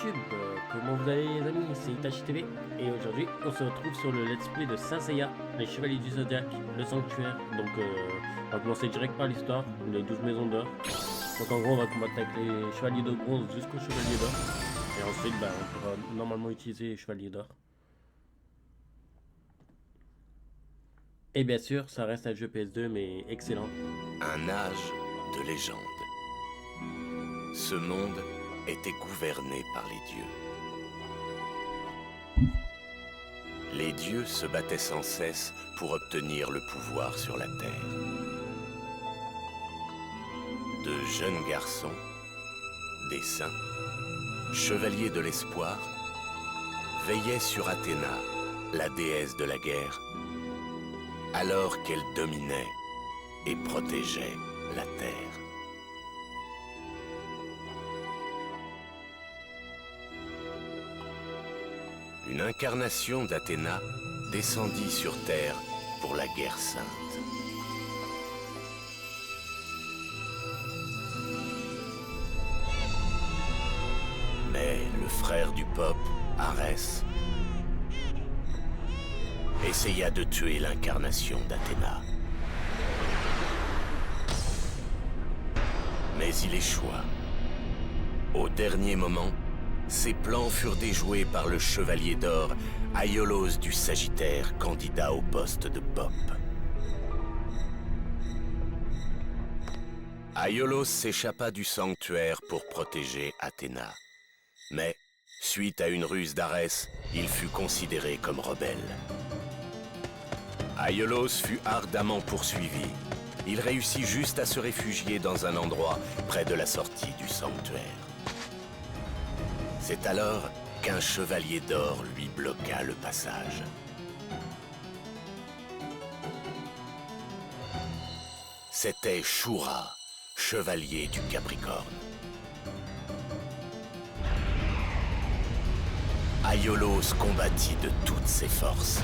YouTube, comment vous allez les amis? C'est Itachi TV et aujourd'hui on se retrouve sur le let's play de Saint Seiya, les Chevaliers du Zodiaque, le sanctuaire. Donc on va commencer direct par l'histoire, les 12 maisons d'or. Donc en gros on va combattre avec les Chevaliers de bronze jusqu'aux Chevaliers d'or. Et ensuite on pourra normalement utiliser les Chevaliers d'or. Et bien sûr ça reste un jeu PS2 mais excellent. Un âge de légende. Ce monde était gouverné par les dieux. Les dieux se battaient sans cesse pour obtenir le pouvoir sur la terre. De jeunes garçons, des saints, chevaliers de l'espoir, veillaient sur Athéna, la déesse de la guerre, alors qu'elle dominait et protégeait la terre. Une incarnation d'Athéna descendit sur terre pour la guerre sainte. Mais le frère du Pope, Arès, essaya de tuer l'incarnation d'Athéna. Mais il échoua. Au dernier moment, ses plans furent déjoués par le chevalier d'or, Aiolos du Sagittaire, candidat au poste de Pope. Aiolos s'échappa du sanctuaire pour protéger Athéna. Mais, suite à une ruse d'Arès, il fut considéré comme rebelle. Aiolos fut ardemment poursuivi. Il réussit juste à se réfugier dans un endroit près de la sortie du sanctuaire. C'est alors qu'un chevalier d'or lui bloqua le passage. C'était Shura, chevalier du Capricorne. Aiolos combattit de toutes ses forces.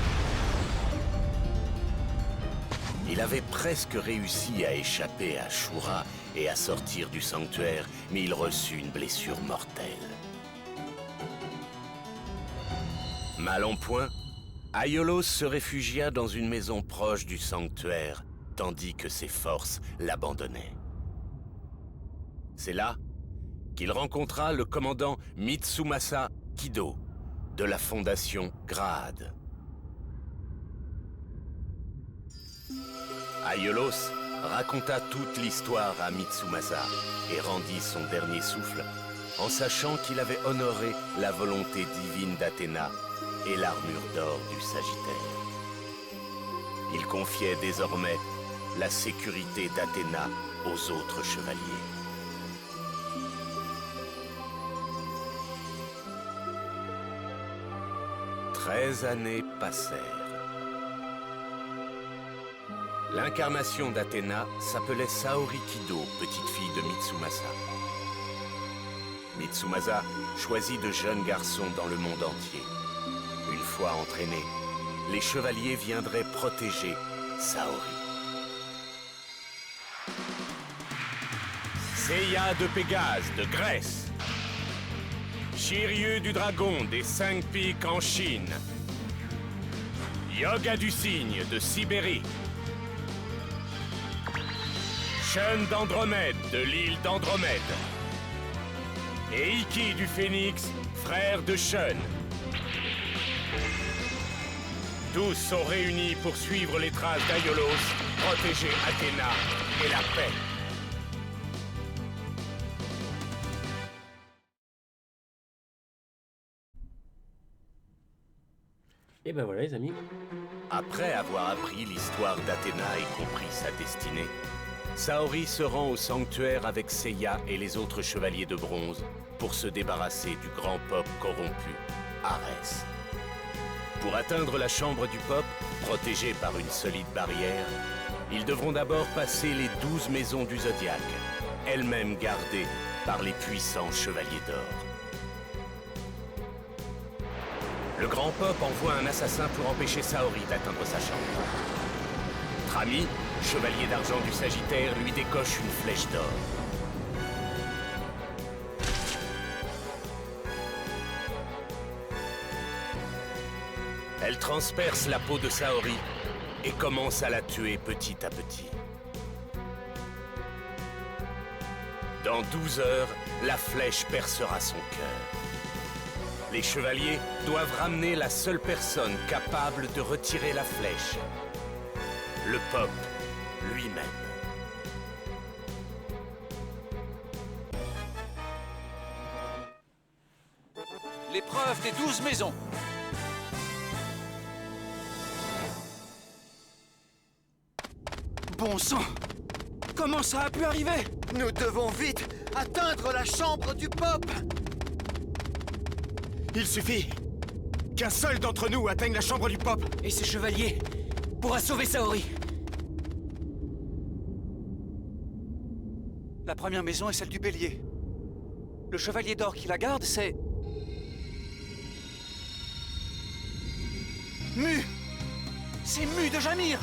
Il avait presque réussi à échapper à Shura et à sortir du sanctuaire, mais il reçut une blessure mortelle. Mal en point, Aiolos se réfugia dans une maison proche du sanctuaire, tandis que ses forces l'abandonnaient. C'est là qu'il rencontra le commandant Mitsumasa Kido, de la fondation Grade. Aiolos raconta toute l'histoire à Mitsumasa et rendit son dernier souffle en sachant qu'il avait honoré la volonté divine d'Athéna et l'armure d'or du Sagittaire. Il confiait désormais la sécurité d'Athéna aux autres chevaliers. Treize années passèrent. L'incarnation d'Athéna s'appelait Saori Kido, petite fille de Mitsumasa. Mitsumasa choisit de jeunes garçons dans le monde entier. Une fois entraînés, les chevaliers viendraient protéger Saori. Seiya de Pégase de Grèce. Shiryu du Dragon des 5 pics en Chine. Yoga du Cygne de Sibérie. Shun d'Andromède de l'île d'Andromède. Et Ikki du Phénix, frère de Shun. Tous sont réunis pour suivre les traces d'Aiolos, protéger Athéna et la paix. Et ben voilà les amis. Après avoir appris l'histoire d'Athéna et compris sa destinée, Saori se rend au sanctuaire avec Seiya et les autres chevaliers de bronze pour se débarrasser du grand Pope corrompu, Arès. Pour atteindre la chambre du Pope, protégée par une solide barrière, ils devront d'abord passer les 12 maisons du Zodiaque, elles-mêmes gardées par les puissants chevaliers d'or. Le grand Pope envoie un assassin pour empêcher Saori d'atteindre sa chambre. Trami, chevalier d'argent du Sagittaire, lui décoche une flèche d'or. Elle transperce la peau de Saori et commence à la tuer petit à petit. Dans 12 heures, la flèche percera son cœur. Les chevaliers doivent ramener la seule personne capable de retirer la flèche. Le Pope lui-même. L'épreuve des 12 maisons. Bon sang! Comment ça a pu arriver? Nous devons vite atteindre la chambre du Pope! Il suffit qu'un seul d'entre nous atteigne la chambre du Pope. Et ce chevalier pourra sauver Saori. La première maison est celle du Bélier. Le chevalier d'or qui la garde, c'est... Mu! C'est Mu de Jamir!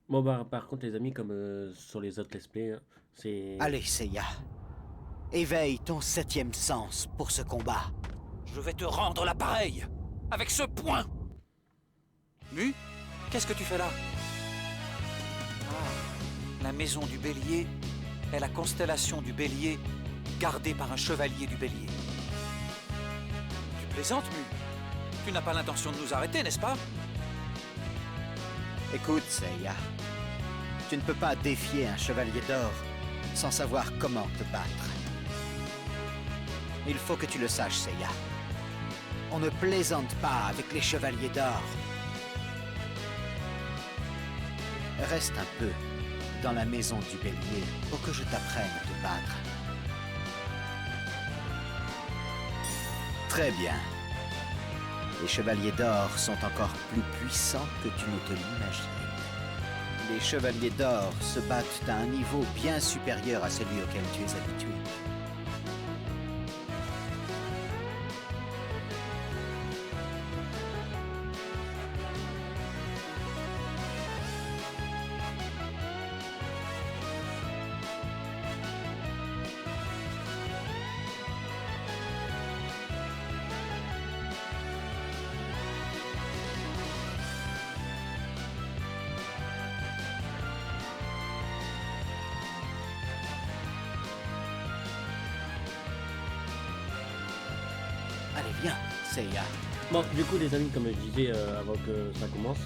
Bon bah par contre les amis, comme sur les autres let's play, hein, c'est... Allez, Seiya. Éveille ton 7e sens pour ce combat. Je vais te rendre l'appareil avec ce poing. Mu, qu'est-ce que tu fais là? Ah, la maison du Bélier est la constellation du Bélier gardée par un chevalier du Bélier. Tu plaisantes, Mu? Tu n'as pas l'intention de nous arrêter, n'est-ce pas? Écoute, Seiya. Tu ne peux pas défier un chevalier d'or sans savoir comment te battre. Il faut que tu le saches, Seiya. On ne plaisante pas avec les chevaliers d'or. Reste un peu dans la maison du Bélier pour que je t'apprenne à te battre. Très bien. Les chevaliers d'or sont encore plus puissants que tu ne te l'imagines. Les chevaliers d'or se battent à un niveau bien supérieur à celui auquel tu es habitué. Allez, viens, Seiya. Bon, du coup, les amis, comme je disais avant que ça commence,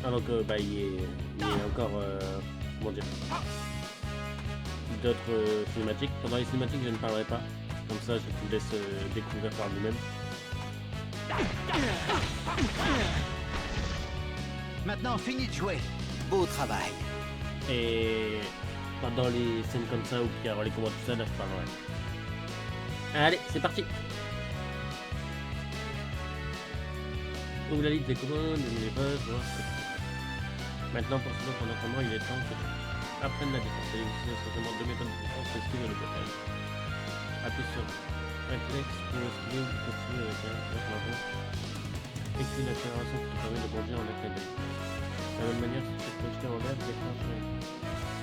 avant que bah, il y ait encore, comment dire, d'autres cinématiques. Pendant les cinématiques, je ne parlerai pas. Comme ça, je vous laisse découvrir par vous-même. Maintenant, finis de jouer. Beau travail. Et pendant les scènes comme ça, où il y aura les combats, tout ça, là, je parlerai. Allez, c'est parti. Ouvre la liste des commandes, les postes, voir ce que tu fais. Maintenant, pour ce ton entraînement, il est temps que tu apprennes la défense. Il existe certainement deux méthodes de défense, l'esquive et le blocage. Appuie sur réflexe pour esquiver ou continuer avec un maintenant. Écris une accélération qui te permet de bondir en accès de la même manière, si tu es projeté en l'air, déclenche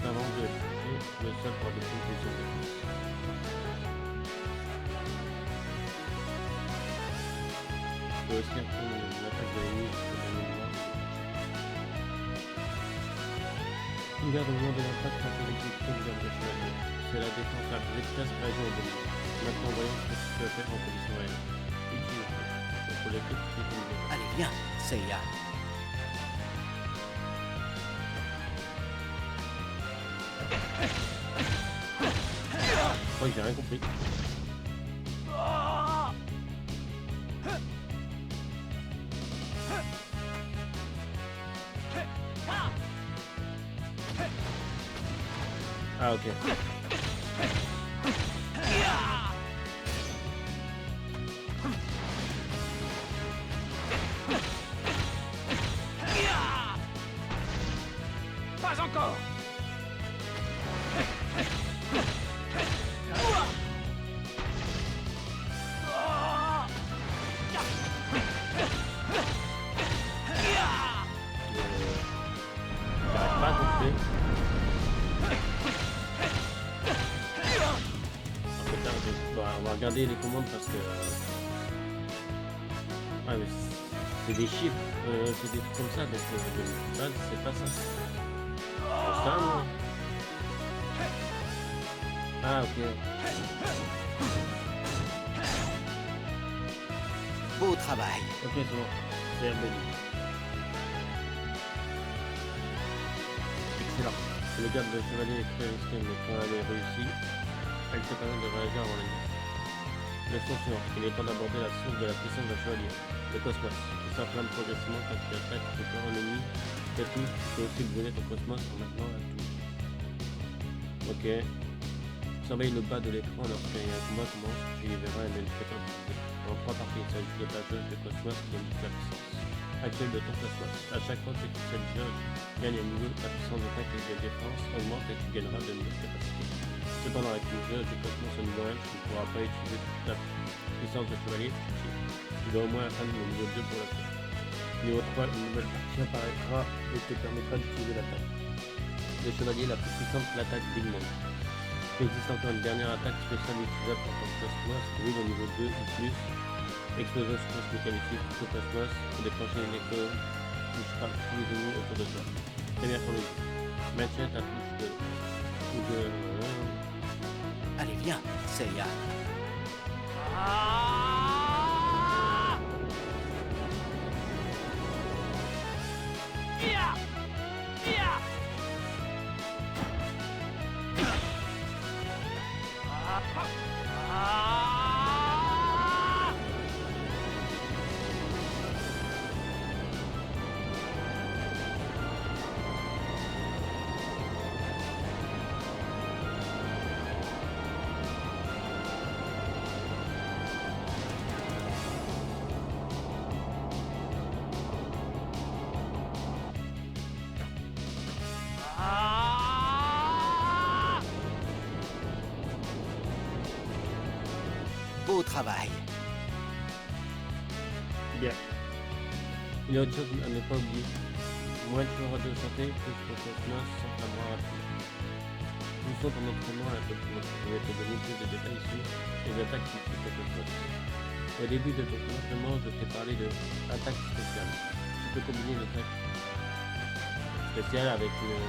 avant de toucher le sol pour adopter une position de défense. Tu peux aussi apprendre l'attaque de l'ennemi sur le dernier mouvement. Une garde au moment de l'impact face à l'exécution du garde de chevalier. C'est la défense la plus efficace réagir au domaine. Maintenant, voyons ce que tu peux faire en condition réelle. Utilise-le. Pour l'équipe, tu peux utiliser. Allez, viens, Seiya. Oh, j'ai rien compris. Ah, ok. Pas encore. J'arrête pas, donc. regarder les commandes parce que... Ouais, mais c'est des chiffres, c'est des trucs comme ça, donc de base, c'est pas ça. Ça, non. Ah, ok. Beau travail. Ok, c'est bon. C'est RBD. Excellent. Le garde de chevalier est très risqué, mais quand elle est réussie, elle te permet de réagir avant l'ennemi. Leçon suivante. Il est temps d'aborder la source de la puissance d'un chevalier, le cosmos, qui s'enflamme progressivement quand tu attaques ton corps ennemi. Tu touche, tu peux aussi brûler ton cosmos en maintenant la touche. Ok. Surveille le bas de l'écran lorsqu'un combat commence, tu y verras un indicateur visité. En 3 parties, il s'agit de ta jauge de cosmos qui indique la puissance actuelle de ton cosmos. À chaque fois que cette jauge gagne un niveau, ta puissance d'attaque et de défense augmente et tu gagneras de nouvelles capacités. Cependant, avec une jauge de cosmos au niveau 1, tu ne pourras pas utiliser toute ta puissance de chevalier. Tu dois au moins atteindre le niveau 2 pour la suite. Niveau 3, une nouvelle partie apparaîtra et te permettra d'utiliser l'attaque. Le chevalier la plus puissante, l'attaque Big Mom. Il existe encore une dernière attaque spéciale utilisable pour ton cosmos, brûle au niveau 2 ou plus. Explosion cosmique qualifiée tout le cosmos pour déclencher une écho touchera tous les ennemis autour de toi. Très bien pour les yeux. Maintiens ta touche de... Allez, viens, Seiya. Beau travail. Bien. Il y a autre chose à ne pas oublier. Moins tu auras de santé, plus ton cosmos s'enflammera rapidement. Nous sommes en entraînement à la cosmos. Je vais te donner plus de détails sur les attaques qui tuent ton cosmos. Au début de ton entraînement, je t'ai parlé de attaque spéciale. Tu peux combiner une attaque spéciale avec une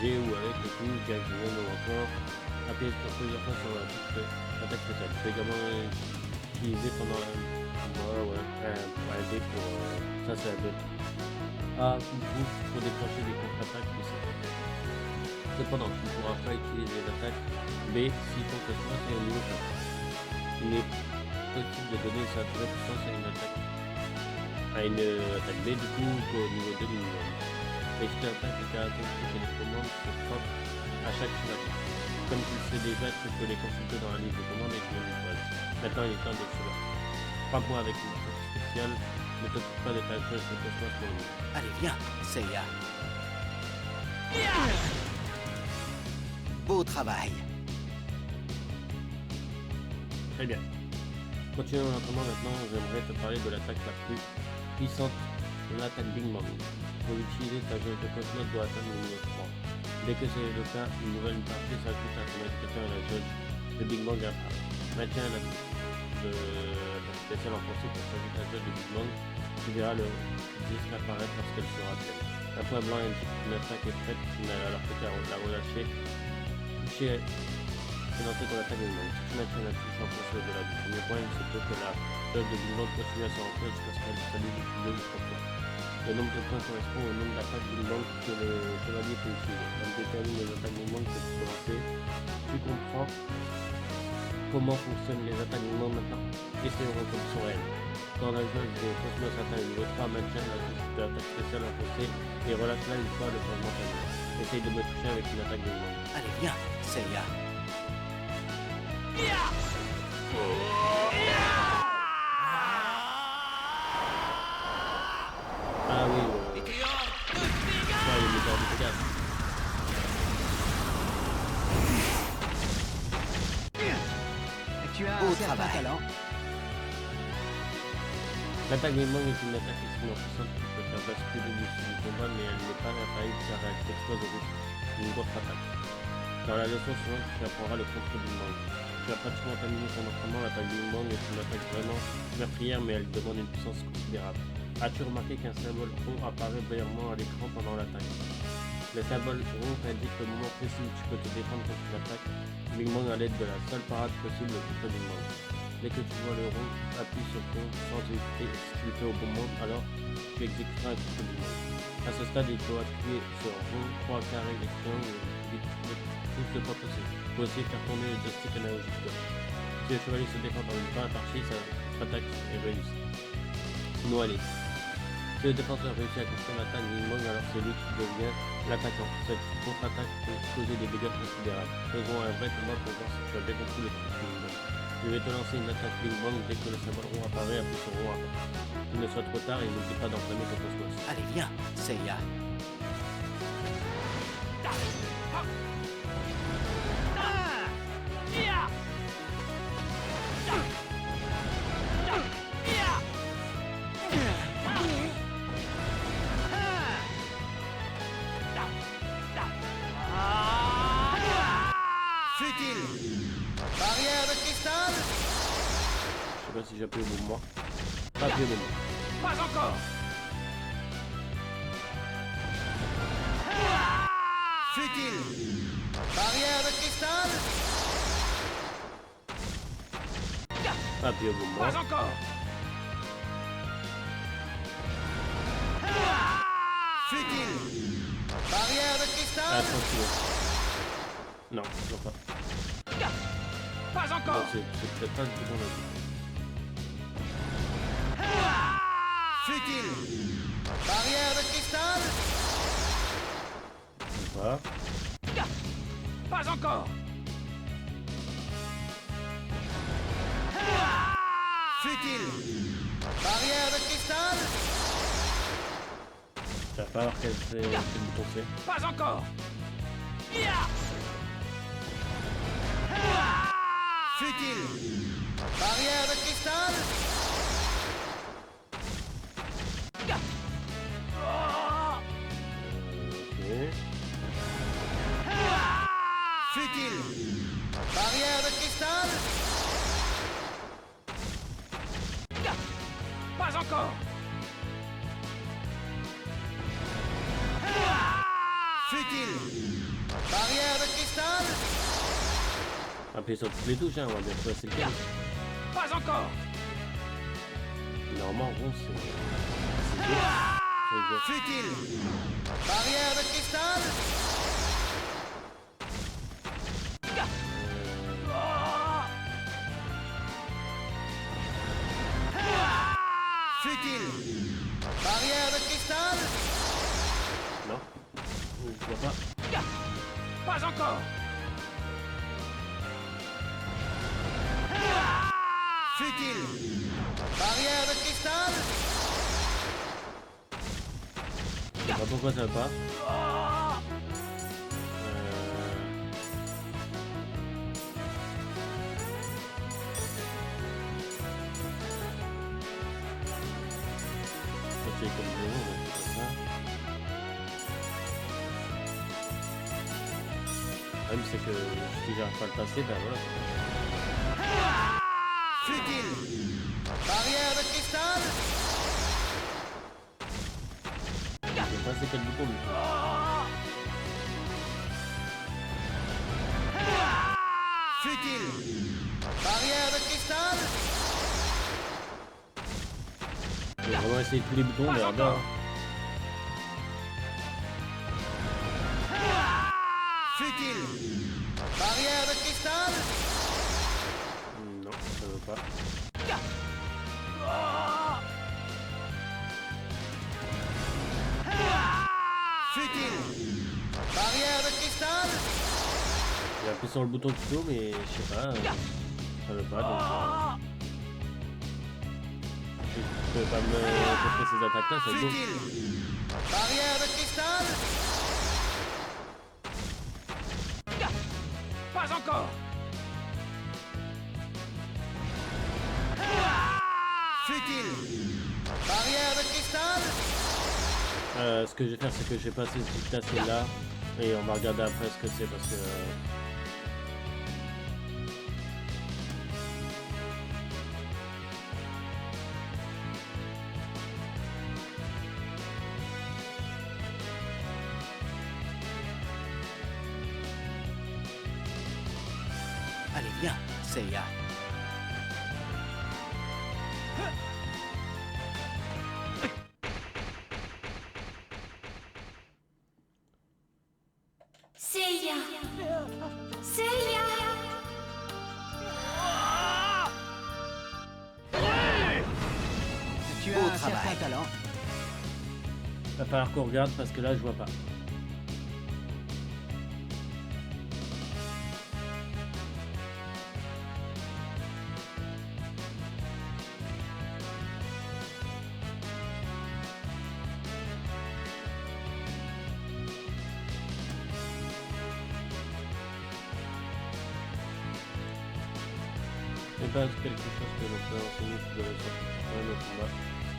G ou avec le coup, directement ou encore appuyer plusieurs fois sur l'attaque spéciale. Tu peux également utiliser pendant un dé pour ça c'est un dé. Ah, pour déclencher des contre-attaques puissantes. Cependant, tu ne pourras pas utiliser les attaques B si ton cosmos est au niveau 4. Il est possible de donner sa vraie puissance à une attaque B du coup au niveau 2 du niveau 1. Les attaques et caractéristiques et les commandes sont propres à chaque chevalier. Comme tu le sais déjà, tu peux les consulter dans la liste de commandes et tu les choisis. Maintenant, il est temps de le faire. Frappe-moi avec une attaque spéciale, ne t'occupe pas de ta jauge de cosmos pour le moment. Allez, viens, Seiya. Beau travail. Très bien. Continuons l'entraînement maintenant, j'aimerais te parler de l'attaque la plus puissante, l'attaque Big Mom. Pour l'utiliser, ta jauge de cosmos doit atteindre le niveau 3. Dès que c'est le cas, une nouvelle partie s'ajoute à ton indicateur et la jauge de Big Bang apparaît. Maintiens la spéciale en français pour s'ajouter à la jauge de Big Bang. Tu verras le disque apparaître lorsqu'elle sera pleine. Un point blanc indique qu'une attaque est prête, tu n'as alors plus qu'à la relâcher. Toucher et lancer ton attaque Big Bang. Si tu maintiens la touche en français au-delà du premier point, il se peut que la jauge de Big Bang continue à se remplir jusqu'à ce qu'elle s'allume deux ou trois fois. Le nombre de points correspond au nombre d'attaques Big Bang que le chevalier peut utiliser. On détermine les attaques Big Bang que tu peux lancer. Tu comprends comment fonctionnent les attaques Big Bang maintenant. Essayons en condition réelle. Quand la jauge de cosmos atteint le niveau 3, maintiens la touche de l'attaque spéciale enfoncée et relâche-la une fois le changement terminé. Essaye de me toucher avec une attaque Big Bang. Allez, viens, Seiya. Ah oui, il est hors du gaz. Beau travail. L'attaque Big Bang est une attaque extrêmement puissante qui peut faire basculer l'issue du combat, mais elle n'est pas infaillible car elle t'explose au bout d'une grosse attaque. Dans la leçon suivante, tu apprendras le contre Big Bang. Tu as pratiquement terminé ton entraînement, l'attaque Bing Bang est une attaque vraiment meurtrière, mais elle demande une puissance considérable. As-tu remarqué qu'un symbole rond apparaît brièvement à l'écran pendant l'attaque? Le symbole rond indique le moment précis où tu peux te défendre contre l'attaque Bing Bang à l'aide de la seule parade possible contre Bing Bang. Dès que tu vois le rond, appuie sur rond sans hésiter. Si tu le fais au bon moment, alors tu exécuteras un coup de Bing Bang. À ce stade, il faut appuyer sur rond, croix, carré et triangle plus de fois possible. Tu peux aussi faire tourner le joystick analogique. Si le chevalier se défend par une fin partie, sa attaque est réussie. Sinon, allez. Si le défenseur réussit à construire l'attaque Bing Bang, alors c'est lui qui devient l'attaquant. Cette contre-attaque peut causer des dégâts considérables. Faisons un vrai combat pour voir si tu as bien compris le truc Bing Bang. Je vais te lancer une attaque Bing Bang dès que le symbole rond apparaît, appuie sur rond avant. Qu'il ne soit trop tard et n'oublie pas d'entraîner ton cosmos. Allez, viens, Seiya. Futile. Barrière de cristal. Je sais pas si j'appuie au bon moment. Pas appuyé au bon moment. Pas encore. Futile. Barrière de cristal. Pas appuyé au bon moment. Pas encore. Futile. Barrière de cristal. Attention. Non, toujours pas. Pas Non, encore. c'est peut-être pas le bouton là. Futile. Barrière de cristal. Voilà. Pas encore. Futile. Barrière de cristal. Tu vas pas voir quel bouton c'est. Pas encore. Futile. Barrière de cristal. Ok. Futile. Barrière de cristal. Pas encore. Futile. Barrière de cristal. Appuyez sur toutes les touches, hein, on va bien trouver c'est lequel. Pas encore. Normalement, rond, c'est gauche. C'est gauche. Futile. Barrière de cristal. Futile. Barrière de cristal. Non, je vois pas. Pas encore. Futile. Barrière de cristal. Je sais pas pourquoi ça va pas. C'est comme zéro, mais c'est pas ça. Le problème c'est que si j'arrive pas à le passer, ben voilà. Futile. Barrière de cristal. Je sais pas c'est quel bouton du coup. Futile. Barrière de cristal. Je vais vraiment essayer tous les boutons, mais regarde. Futile. Barrière de cristal. Non, ça veut pas. Futile. Barrière de cristal. J'ai appuyé sur le bouton tuto, mais je sais pas, ça veut pas, donc je peux pas me contrer ces attaques-là, c'est beau. Futile. Barrière de cristal. Pas encore. Futile. Barrière de cristal. Ce que je vais faire, c'est que je vais passer ce petit tasser là, et on va regarder après ce que c'est, parce que... Viens, Seiya. Seiya! Seiya! Tu as un certain talent. Va falloir qu'on regarde parce que là je vois pas. C'est pas quelque chose que l'on peut enseigner de la sortie de combat.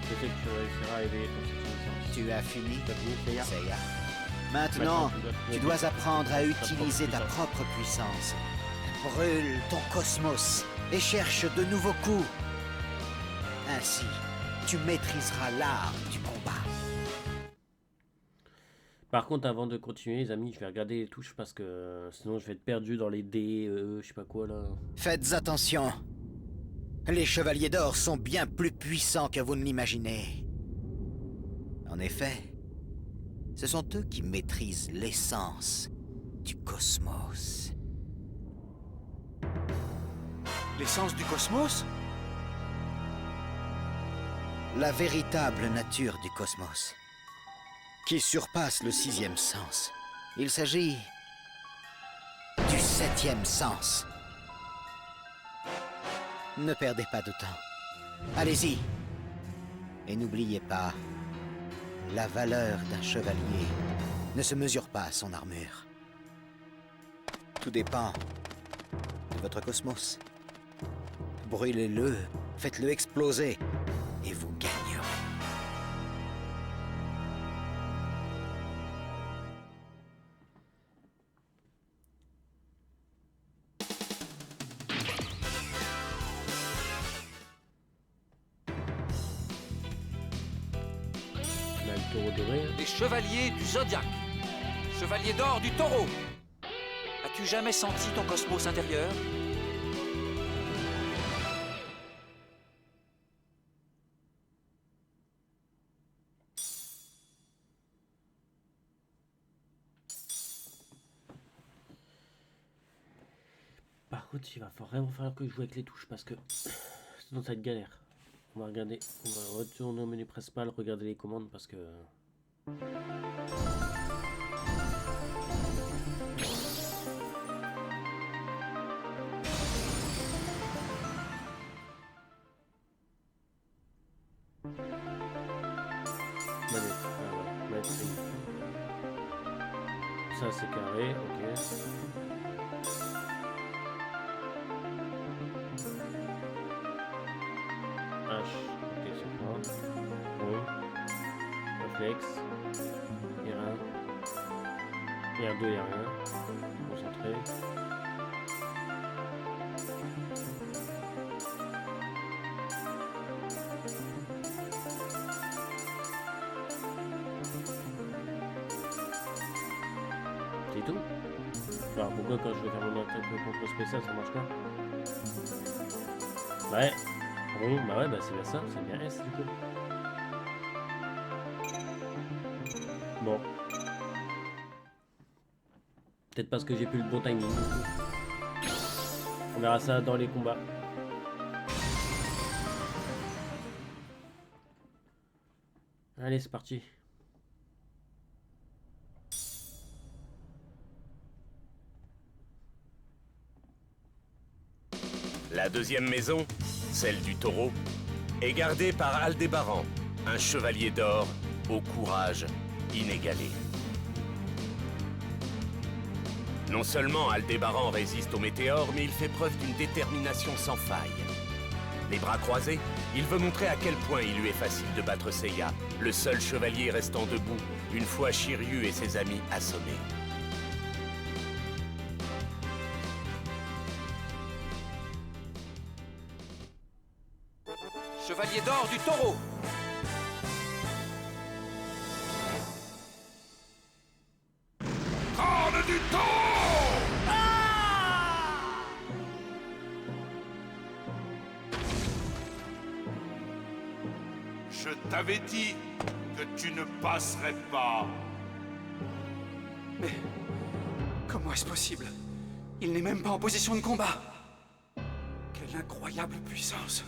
Je sais que tu réussiras à éveiller ton cette Tu as fini, T'as fini, Seiya? Seiya. Maintenant, tu dois apprendre à utiliser ta puissance. propre puissance. Brûle ton cosmos et cherche de nouveaux coups. Ainsi, tu maîtriseras l'art du combat. Par contre, avant de continuer, les amis, je vais regarder les touches parce que sinon je vais être perdu dans les D, je sais pas quoi là. Faites attention. Les chevaliers d'or sont bien plus puissants que vous ne l'imaginez. En effet, ce sont eux qui maîtrisent l'essence du cosmos. L'essence du cosmos? La véritable nature du cosmos, qui surpasse le sixième sens. Il s'agit du septième sens. Ne perdez pas de temps. Allez-y. Et n'oubliez pas, la valeur d'un chevalier ne se mesure pas à son armure. Tout dépend de votre cosmos. Brûlez-le, faites-le exploser, et vous gagnerez. On a le taureau doré. Hein. Les chevaliers du zodiaque. Chevalier d'or du taureau. As-tu jamais senti ton cosmos intérieur? Par contre, il va vraiment falloir que je joue avec les touches parce que sinon ça va être galère. On va regarder, on va retourner au menu principal, regarder les commandes parce que. Manette, voilà, manette string. Ça c'est carré, ok. H, ok, c'est pas. Bon. Réflexe. R1. R2, y'a rien. Concentré. C'est tout. Alors pourquoi quand je vais faire mon attaque contre spécial ça marche pas? Ouais. Bon, bah ouais, bah c'est bien ça, c'est bien S du coup. Bon. Peut-être parce que j'ai plus le bon timing. On verra ça dans les combats. Allez, c'est parti. La deuxième maison, celle du taureau, est gardée par Aldébaran, un chevalier d'or au courage inégalé. Non seulement Aldébaran résiste aux météores, mais il fait preuve d'une détermination sans faille. Les bras croisés, il veut montrer à quel point il lui est facile de battre Seiya, le seul chevalier restant debout, une fois Shiryu et ses amis assommés. Chevalier d'or du taureau. Corne du taureau! Je t'avais dit que tu ne passerais pas. Mais comment est-ce possible? Il n'est même pas en position de combat. Quelle incroyable puissance.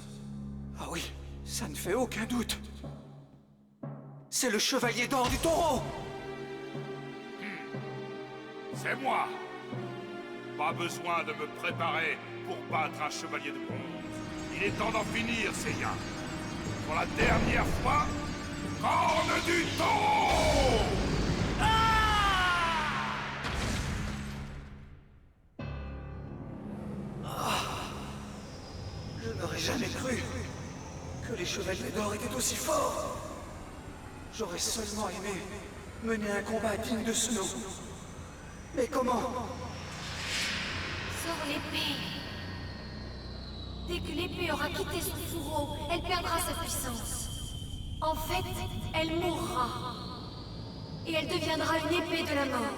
Ah oui, ça ne fait aucun doute. C'est le chevalier d'or du taureau! C'est moi. Pas besoin de me préparer pour battre un chevalier de bronze. Il est temps d'en finir, Seiya. Pour la dernière fois, corne du taureau! Je n'aurais jamais cru que les chevaliers d'or étaient aussi forts. J'aurais seulement aimé mener un combat digne de ce nom. Mais comment? Sors l'épée. Dès que l'épée aura quitté son fourreau, elle perdra sa puissance. En fait, elle mourra. Et elle deviendra une épée de la mort.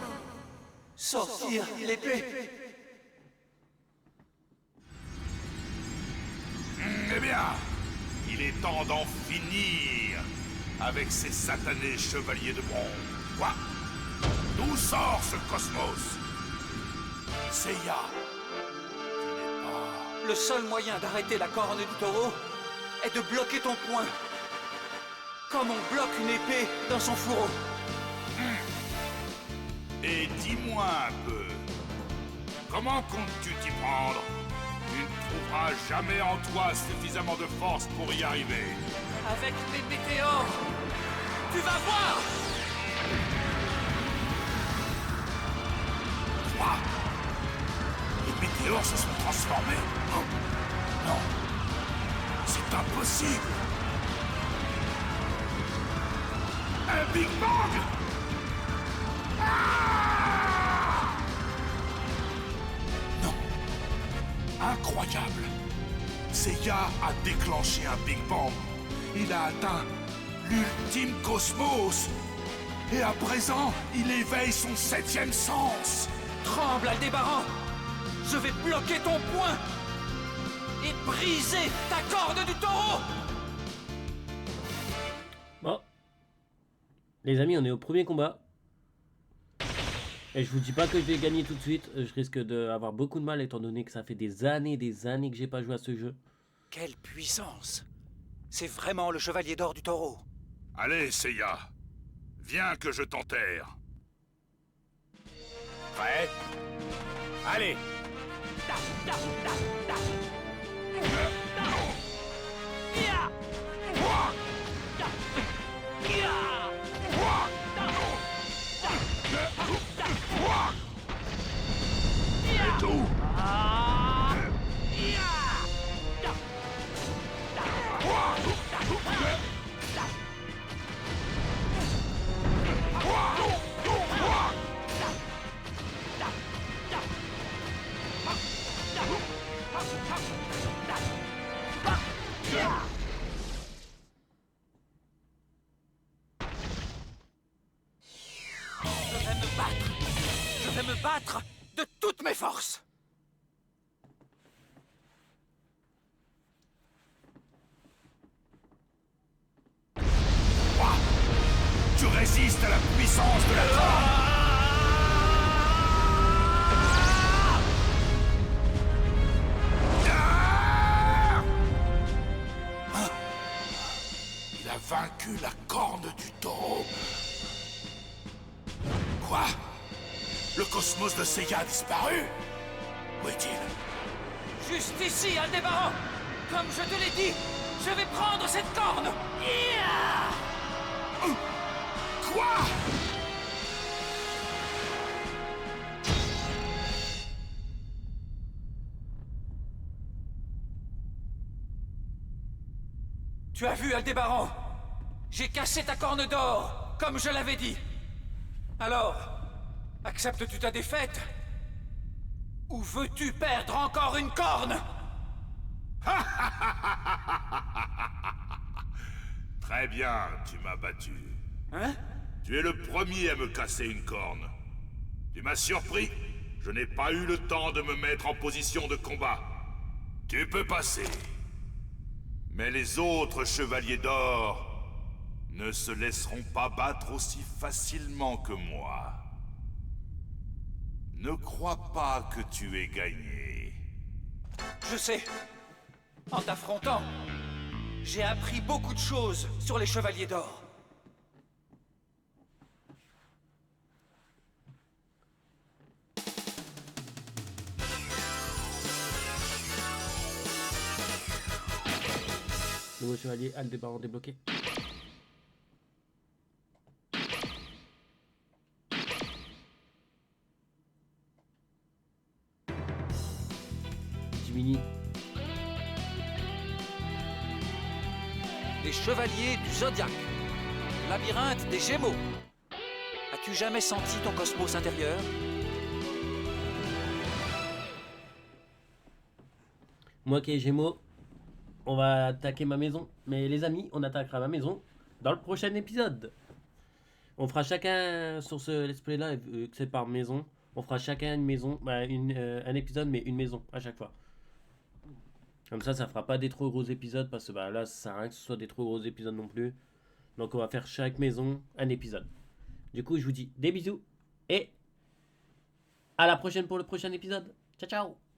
Sortir l'épée. Eh bien, il est temps d'en finir avec ces satanés chevaliers de bronze. Quoi? D'où sort ce cosmos? Seiya, tu n'es pas... Le seul moyen d'arrêter la corne du taureau est de bloquer ton poing. Comme on bloque une épée dans son fourreau. Et dis-moi un peu, comment comptes-tu t'y prendre? Tu ne trouveras jamais en toi suffisamment de force pour y arriver. Avec mes météores, tu vas voir! Quoi? Les météores se sont transformés? Oh, non, c'est impossible! Un Big Bang! Ah! Non. Incroyable. Seiya a déclenché un Big Bang. Il a atteint l'ultime cosmos. Et à présent, il éveille son 7e sens. Tremble, Aldébaran! Je vais bloquer ton poing et briser ta corde du taureau! Bon. Les amis, on est au premier combat. Et je vous dis pas que je vais gagner tout de suite. Je risque d'avoir beaucoup de mal étant donné que ça fait des années que j'ai pas joué à ce jeu. Quelle puissance! C'est vraiment le chevalier d'or du taureau. Allez, Seiya. Viens que je t'enterre. Prêt? Allez! Et tout! Je vais me battre de toutes mes forces. Quoi? Tu résistes à la puissance de la corne! Il a vaincu la corne du taureau. Quoi? Le cosmos de Seiya a disparu? Où est-il? Juste ici, Aldébaran! Comme je te l'ai dit, je vais prendre cette corne! Quoi? Tu as vu, Aldébaran? J'ai cassé ta corne d'or, comme je l'avais dit. Alors, acceptes-tu ta défaite? Ou veux-tu perdre encore une corne? Très bien, tu m'as battu. Hein? Tu es le premier à me casser une corne. Tu m'as surpris. Je n'ai pas eu le temps de me mettre en position de combat. Tu peux passer. Mais les autres chevaliers d'or ne se laisseront pas battre aussi facilement que moi. Ne crois pas que tu aies gagné. Je sais. En t'affrontant, j'ai appris beaucoup de choses sur les Chevaliers d'Or. Nouveau chevalier, Aldébaran débloqué. Jiminy. Les Chevaliers du Zodiaque. Labyrinthe des Gémeaux. As-tu jamais senti ton cosmos intérieur? Moi qui ai Gémeaux, on va attaquer ma maison. Mais les amis, on attaquera ma maison dans le prochain épisode. On fera chacun sur ce let's play là, vu que c'est par maison. On fera chacun une maison, un épisode, mais une maison à chaque fois. Comme ça fera pas des trop gros épisodes parce que là, ça sert à rien que ce soit des trop gros épisodes non plus. Donc on va faire chaque maison un épisode. Du coup, je vous dis des bisous et à la prochaine pour le prochain épisode. Ciao ciao.